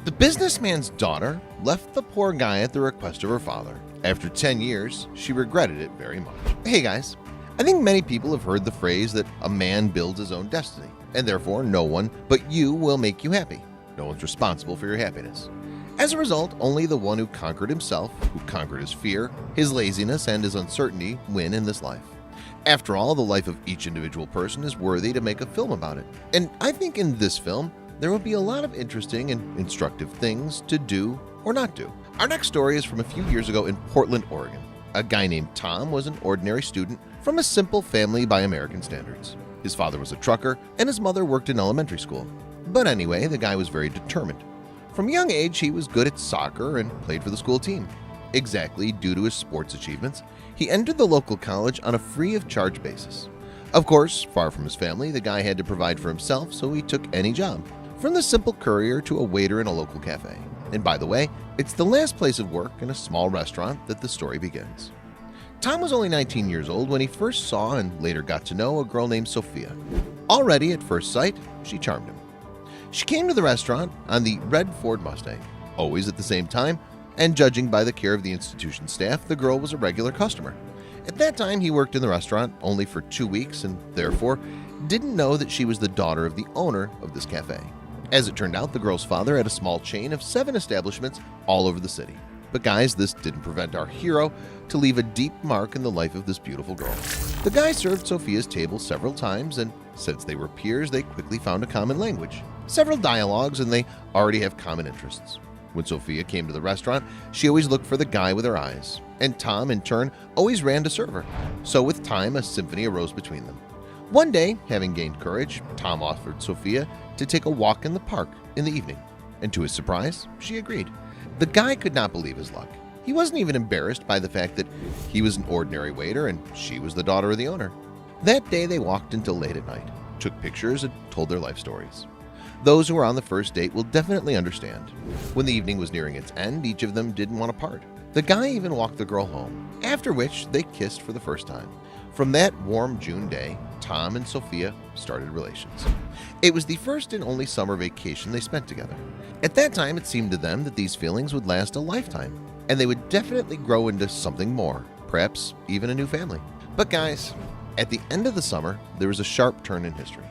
The businessman's daughter left the poor guy at the request of her father. After 10 years, she regretted it very much. Hey guys, I think many people have heard the phrase that a man builds his own destiny, and therefore no one but you will make you happy. No one's responsible for your happiness. As a result, only the one who conquered himself, who conquered his fear, his laziness, and his uncertainty win in this life. After all, the life of each individual person is worthy to make a film about it. And I think in this film, there will be a lot of interesting and instructive things to do or not do. Our next story is from a few years ago in Portland, Oregon. A guy named Tom was an ordinary student from a simple family by American standards. His father was a trucker and his mother worked in elementary school. But anyway, the guy was very determined. From a young age, he was good at soccer and played for the school team. Exactly due to his sports achievements, he entered the local college on a free-of-charge basis. Of course, far from his family, the guy had to provide for himself, so he took any job, from the simple courier to a waiter in a local cafe. And by the way, it's the last place of work in a small restaurant that the story begins. Tom was only 19 years old when he first saw and later got to know a girl named Sophia. Already at first sight, she charmed him. She came to the restaurant on the red Ford Mustang, always at the same time, and judging by the care of the institution staff, the girl was a regular customer. At that time, he worked in the restaurant only for 2 weeks and therefore didn't know that she was the daughter of the owner of this cafe. As it turned out, the girl's father had a small chain of 7 establishments all over the city. But guys, this didn't prevent our hero to leave a deep mark in the life of this beautiful girl. The guy served Sophia's table several times, and since they were peers, they quickly found a common language, several dialogues, and they already have common interests. When Sophia came to the restaurant, she always looked for the guy with her eyes, and Tom, in turn, always ran to serve her. So with time, a symphony arose between them. One day, having gained courage, Tom offered Sophia to take a walk in the park in the evening, and to his surprise, she agreed. The guy could not believe his luck. He wasn't even embarrassed by the fact that he was an ordinary waiter and she was the daughter of the owner. That day, they walked until late at night, took pictures, and told their life stories. Those who were on the first date will definitely understand. When the evening was nearing its end, each of them didn't want to part. The guy even walked the girl home, after which they kissed for the first time. From that warm June day, Tom and Sophia started relations. It was the first and only summer vacation they spent together. At that time, it seemed to them that these feelings would last a lifetime, and they would definitely grow into something more, perhaps even a new family. But guys, at the end of the summer, there was a sharp turn in history.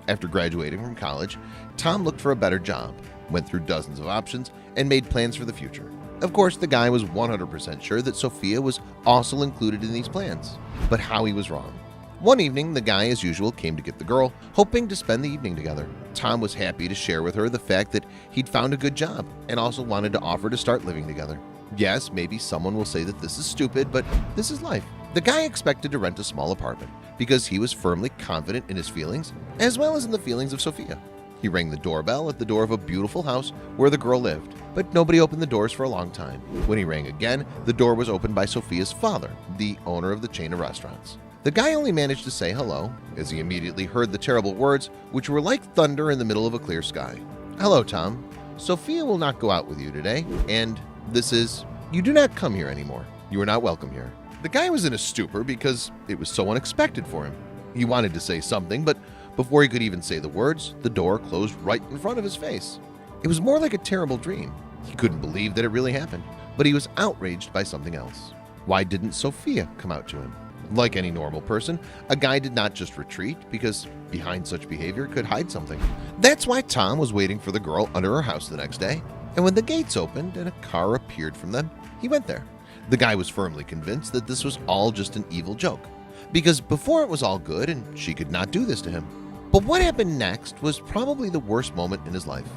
After graduating from college, Tom looked for a better job, went through dozens of options, and made plans for the future. Of course, the guy was 100% sure that Sophia was also included in these plans, but how he was wrong. One evening, the guy, as usual, came to get the girl, hoping to spend the evening together. Tom was happy to share with her the fact that he'd found a good job and also wanted to offer to start living together. Yes, maybe someone will say that this is stupid, but this is life. The guy expected to rent a small apartment because he was firmly confident in his feelings as well as in the feelings of Sophia. He rang the doorbell at the door of a beautiful house where the girl lived, but nobody opened the doors for a long time. When he rang again, the door was opened by Sophia's father, the owner of the chain of restaurants. The guy only managed to say hello as he immediately heard the terrible words which were like thunder in the middle of a clear sky. "Hello, Tom. Sophia will not go out with you today, and this is, you do not come here anymore. You are not welcome here." The guy was in a stupor because it was so unexpected for him. He wanted to say something, but before he could even say the words, the door closed right in front of his face. It was more like a terrible dream. He couldn't believe that it really happened, but he was outraged by something else. Why didn't Sophia come out to him? Like any normal person, a guy did not just retreat because behind such behavior could hide something. That's why Tom was waiting for the girl under her house the next day, and when the gates opened and a car appeared from them, he went there. The guy was firmly convinced that this was all just an evil joke, because before it was all good and she could not do this to him. But what happened next was probably the worst moment in his life.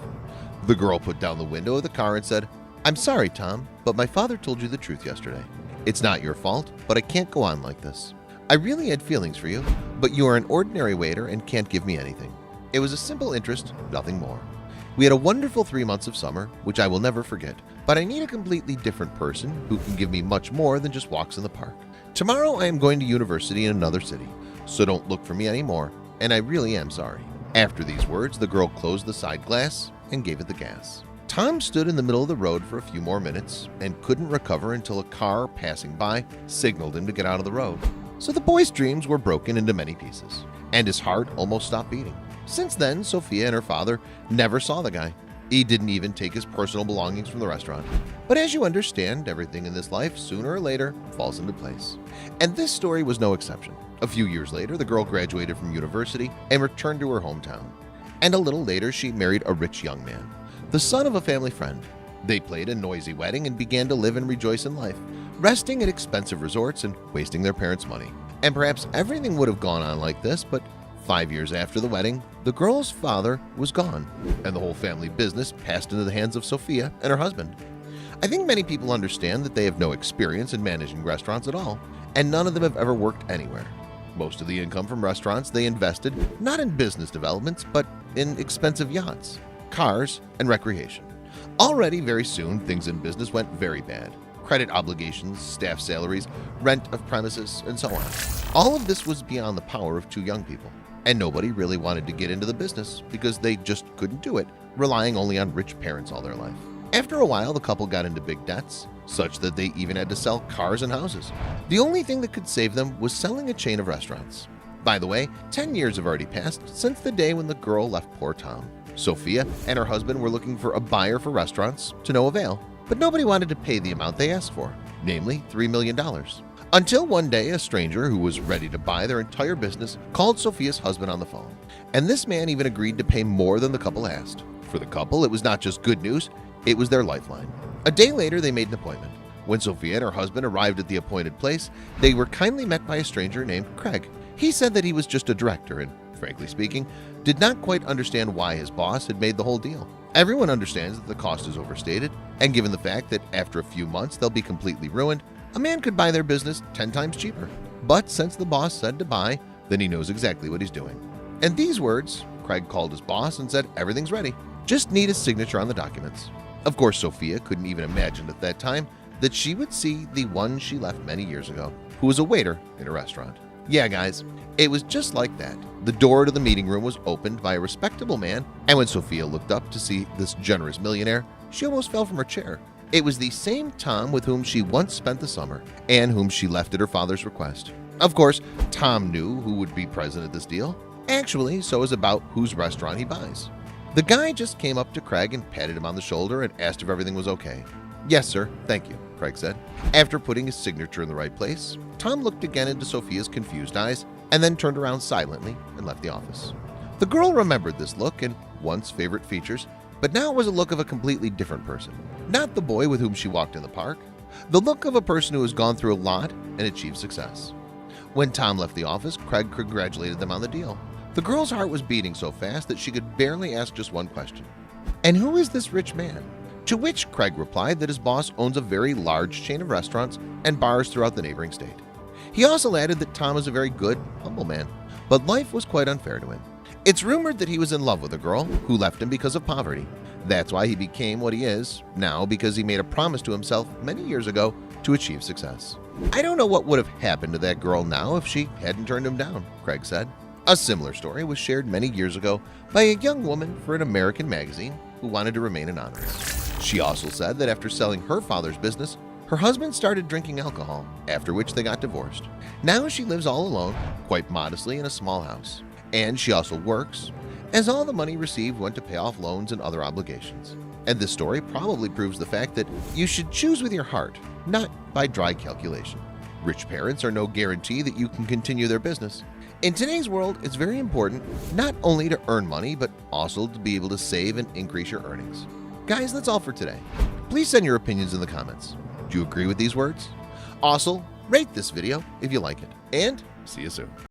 The girl put down the window of the car and said, "I'm sorry, Tom, but my father told you the truth yesterday. It's not your fault, but I can't go on like this. I really had feelings for you, but you are an ordinary waiter and can't give me anything. It was a simple interest, nothing more. We had a wonderful 3 months of summer, which I will never forget, but I need a completely different person who can give me much more than just walks in the park. Tomorrow I am going to university in another city, so don't look for me anymore, and I really am sorry." After these words, the girl closed the side glass and gave it the gas. Tom stood in the middle of the road for a few more minutes and couldn't recover until a car passing by signaled him to get out of the road. So the boy's dreams were broken into many pieces, and his heart almost stopped beating. Since then, Sophia and her father never saw the guy. He didn't even take his personal belongings from the restaurant. But as you understand, everything in this life sooner or later falls into place. And this story was no exception. A few years later, the girl graduated from university and returned to her hometown. And a little later, she married a rich young man, the son of a family friend. They played a noisy wedding and began to live and rejoice in life, resting at expensive resorts and wasting their parents' money. And perhaps everything would have gone on like this, but 5 years after the wedding, the girl's father was gone, and the whole family business passed into the hands of Sophia and her husband. I think many people understand that they have no experience in managing restaurants at all, and none of them have ever worked anywhere. Most of the income from restaurants they invested not in business developments, but in expensive yachts, cars, and recreation. Already very soon, things in business went very bad. Credit obligations, staff salaries, rent of premises, and so on. All of this was beyond the power of two young people, and nobody really wanted to get into the business because they just couldn't do it, relying only on rich parents all their life. After a while, the couple got into big debts, such that they even had to sell cars and houses. The only thing that could save them was selling a chain of restaurants. By the way, 10 years have already passed since the day when the girl left poor Tom. Sophia and her husband were looking for a buyer for restaurants, to no avail, but nobody wanted to pay the amount they asked for, namely $3 million. Until one day, a stranger who was ready to buy their entire business called Sophia's husband on the phone, and this man even agreed to pay more than the couple asked. For the couple, it was not just good news, it was their lifeline. A day later, they made an appointment. When Sophia and her husband arrived at the appointed place, they were kindly met by a stranger named Craig. He said that he was just a director and, frankly speaking, did not quite understand why his boss had made the whole deal. Everyone understands that the cost is overstated, and given the fact that after a few months they'll be completely ruined, a man could buy their business 10 times cheaper. But since the boss said to buy, then he knows exactly what he's doing. And these words, Craig called his boss and said everything's ready. Just need a signature on the documents. Of course, Sophia couldn't even imagine at that time that she would see the one she left many years ago, who was a waiter in a restaurant. Yeah, guys, it was just like that. The door to the meeting room was opened by a respectable man, and when Sophia looked up to see this generous millionaire, she almost fell from her chair. It was the same Tom with whom she once spent the summer, and whom she left at her father's request. Of course, Tom knew who would be present at this deal. Actually, so is about whose restaurant he buys. The guy just came up to Craig and patted him on the shoulder and asked if everything was okay. "Yes, sir, thank you," Craig said. After putting his signature in the right place, Tom looked again into Sophia's confused eyes and then turned around silently and left the office. The girl remembered this look and once favorite features, but now it was a look of a completely different person. Not the boy with whom she walked in the park, the look of a person who has gone through a lot and achieved success. When Tom left the office, Craig congratulated them on the deal. The girl's heart was beating so fast that she could barely ask just one question. "And who is this rich man?" To which Craig replied that his boss owns a very large chain of restaurants and bars throughout the neighboring state. He also added that Tom is a very good, humble man, but life was quite unfair to him. It's rumored that he was in love with a girl who left him because of poverty. That's why he became what he is now, because he made a promise to himself many years ago to achieve success. "I don't know what would have happened to that girl now if she hadn't turned him down," Craig said. A similar story was shared many years ago by a young woman for an American magazine who wanted to remain anonymous. She also said that after selling her father's business, her husband started drinking alcohol, after which they got divorced. Now she lives all alone, quite modestly in a small house. And she also works, as all the money received went to pay off loans and other obligations. And this story probably proves the fact that you should choose with your heart, not by dry calculation. Rich parents are no guarantee that you can continue their business. In today's world, it's very important not only to earn money, but also to be able to save and increase your earnings. Guys, that's all for today. Please send your opinions in the comments. Do you agree with these words? Also, rate this video if you like it, and see you soon.